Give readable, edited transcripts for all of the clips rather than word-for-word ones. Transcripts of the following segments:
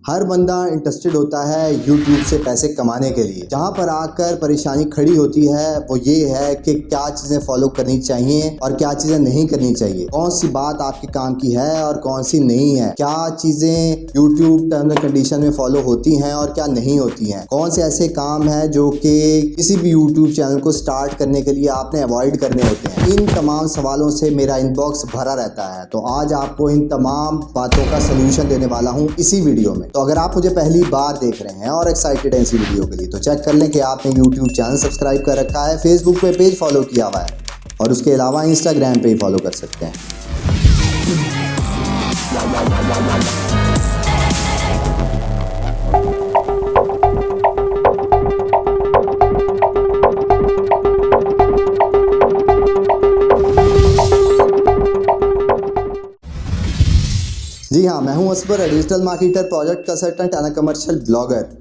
हर बंदा इंटरेस्टेड होता है यूट्यूब से पैसे कमाने के लिए। जहां पर आकर परेशानी खड़ी होती है वो ये है कि क्या चीज़ें फॉलो करनी चाहिए और क्या चीज़ें नहीं करनी चाहिए, कौन सी बात आपके काम की है और कौन सी नहीं है, क्या चीज़ें यूट्यूब टर्म एंड कंडीशन में फॉलो होती हैं और क्या नहीं होती हैं, कौन से ऐसे काम है जो कि किसी भी यूट्यूब चैनल को स्टार्ट करने के लिए आपने अवॉइड करने होते हैं। इन तमाम सवालों से मेरा इनबॉक्स भरा रहता है, तो आज आपको इन तमाम बातों का सोल्यूशन देने वाला हूँ इसी वीडियो में। तो अगर आप मुझे पहली बार देख रहे हैं और एक्साइटेड हैं इसी वीडियो के लिए, तो चेक कर लें कि आपने यूट्यूब चैनल सब्सक्राइब कर रखा है, फेसबुक पे पेज फॉलो किया हुआ है और उसके अलावा इंस्टाग्राम पे ही फॉलो कर सकते हैं। जी हाँ, मैं हूं Asbar, digital marketer, project consultant and commercial blogger.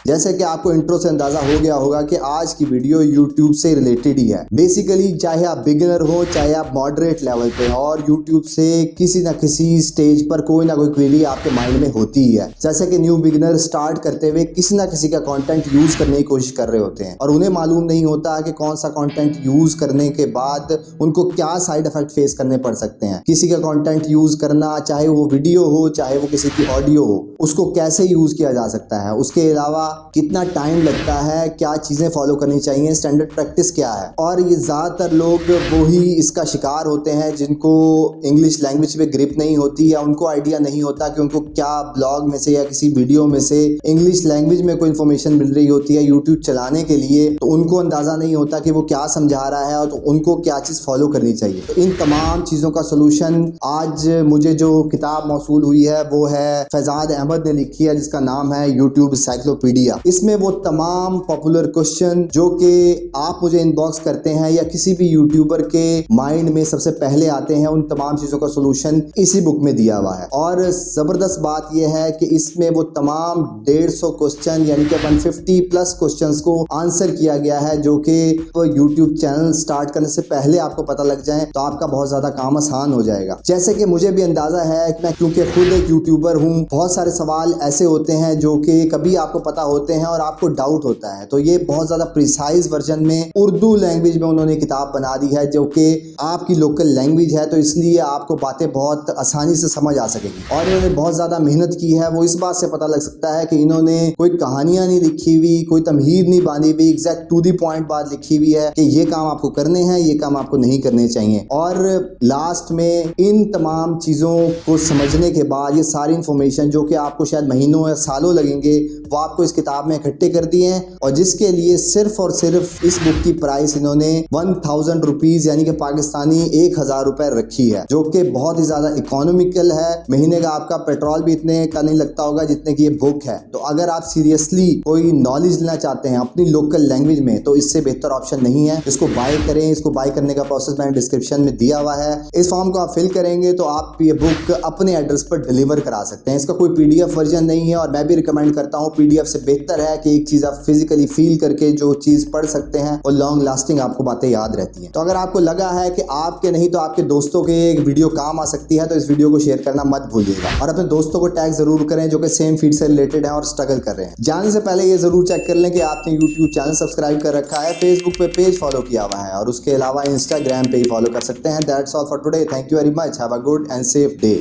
जैसे कि आपको इंट्रो से अंदाजा हो गया होगा कि आज की वीडियो यूट्यूब से रिलेटेड ही है। बेसिकली चाहे आप बिगिनर हो चाहे आप मॉडरेट लेवल पे हो, और यूट्यूब से किसी ना किसी स्टेज पर कोई ना कोई क्वेरी आपके माइंड में होती ही है। जैसे कि न्यू बिगिनर स्टार्ट करते हुए किसी ना किसी का कंटेंट यूज करने की कोशिश कर रहे होते हैं और उन्हें मालूम नहीं होता कि कौन सा कंटेंट यूज करने के बाद उनको क्या साइड इफेक्ट फेस करने पड़ सकते हैं। किसी का कंटेंट यूज करना, चाहे वो वीडियो हो चाहे वो किसी की ऑडियो हो, उसको कैसे यूज किया जा सकता है, उसके अलावा कितना टाइम लगता है, क्या चीजें फॉलो करनी चाहिए, स्टैंडर्ड प्रैक्टिस क्या है। और ये ज्यादातर लोग वो ही इसका शिकार होते हैं जिनको इंग्लिश लैंग्वेज पे ग्रिप नहीं होती या उनको आइडिया नहीं होता कि उनको क्या ब्लॉग में से या किसी वीडियो में से इंग्लिश लैंग्वेज में कोई इन्फॉर्मेशन मिल रही होती है यूट्यूब चलाने के लिए, तो उनको अंदाजा नहीं होता कि वो क्या समझा रहा है और तो उनको क्या चीज फॉलो करनी चाहिए। तो इन तमाम चीजों का सोल्यूशन आज मुझे जो किताब मौसूल हुई है वो है फैजाद अहमद ने लिखी है, जिसका नाम है यूट्यूब साइक्लोपीडिया। इसमें वो तमाम पॉपुलर क्वेश्चन जो कि आप मुझे इनबॉक्स करते हैं या किसी भी यूट्यूबर के माइंड में सबसे पहले आते हैं, उन तमाम चीजों का सोल्यूशन इसी बुक में दिया हुआ है। और जबरदस्त बात यह है कि इसमें वो तमाम 150 क्वेश्चन यानी कि 150 प्लस क्वेश्चंस को आंसर किया गया है, जो कि यूट्यूब चैनल स्टार्ट करने से पहले आपको पता लग जाए तो आपका बहुत ज्यादा काम आसान हो जाएगा। जैसे कि मुझे भी अंदाजा है कि मैं क्योंकि खुद एक यूट्यूबर हूँ, बहुत सारे सवाल ऐसे होते हैं जो कि कभी आपको पता होते हैं और आपको डाउट होता है। तो ये बहुत ज्यादा प्रिसाइज वर्जन में उर्दू लैंग्वेज में उन्होंने किताब बना दी है, जो कि आपकी लोकल लैंग्वेज है, तो इसलिए आपको बातें बहुत आसानी से समझ आ सकेगी। और इन्होंने बहुत ज्यादा मेहनत की है, वो इस बात से पता लग सकता है कि इन्होंने कोई कहानियां नहीं लिखी हुई, कोई तमहीद नहीं बांधी हुई, एग्जैक्ट टू द पॉइंट बात लिखी हुई है कि ये काम आपको करने हैं, ये काम आपको नहीं करने चाहिए। और लास्ट में इन तमाम चीजों को समझने के बाद ये सारी इंफॉर्मेशन जो कि आपको शायद महीनों या सालों लगेंगे, वो आपको इस किताब में इकट्ठे कर दिए हैं, और जिसके लिए सिर्फ और सिर्फ इस बुक की प्राइस इन्होंने 1000 रुपीज यानी कि पाकिस्तानी 1000 रुपए रखी है, जो कि बहुत ही ज्यादा इकोनॉमिकल है। महीने का आपका पेट्रोल भी इतने का नहीं लगता होगा जितने की ये बुक है। तो अगर आप सीरियसली कोई नॉलेज लेना चाहते हैं अपनी लोकल लैंग्वेज में, तो इससे बेहतर ऑप्शन नहीं है। इसको बाय करें। इसको बाय करने का प्रोसेस मैंने डिस्क्रिप्शन में दिया हुआ है। इस फॉर्म को आप फिल करेंगे तो आप ये बुक अपने एड्रेस पर डिलीवर करा सकते हैं। इसका कोई पीडीएफ वर्जन नहीं है और मैं भी रिकमेंड करता हूँ, पीडीएफ से बेहतर है कि एक चीज आप फिजिकली फील करके जो चीज पढ़ सकते हैं और लॉन्ग लास्टिंग आपको बातें याद रहती हैं। तो अगर आपको लगा है कि आपके नहीं तो आपके दोस्तों के एक वीडियो काम आ सकती है, तो इस वीडियो को शेयर करना मत भूलिएगा और अपने दोस्तों को टैग जरूर करें जो कि सेम फील्ड से रिलेटेड है और स्ट्रगल कर रहे हैं। जाने से पहले ये जरूर चेक कर लें कि आपने यूट्यूब चैनल सब्सक्राइब कर रखा है, फेसबुक पे पेज फॉलो किया हुआ है और उसके अलावा इंस्टाग्राम पे ही फॉलो कर सकते हैं। That's all for today. Thank you very much. Have a good and safe day.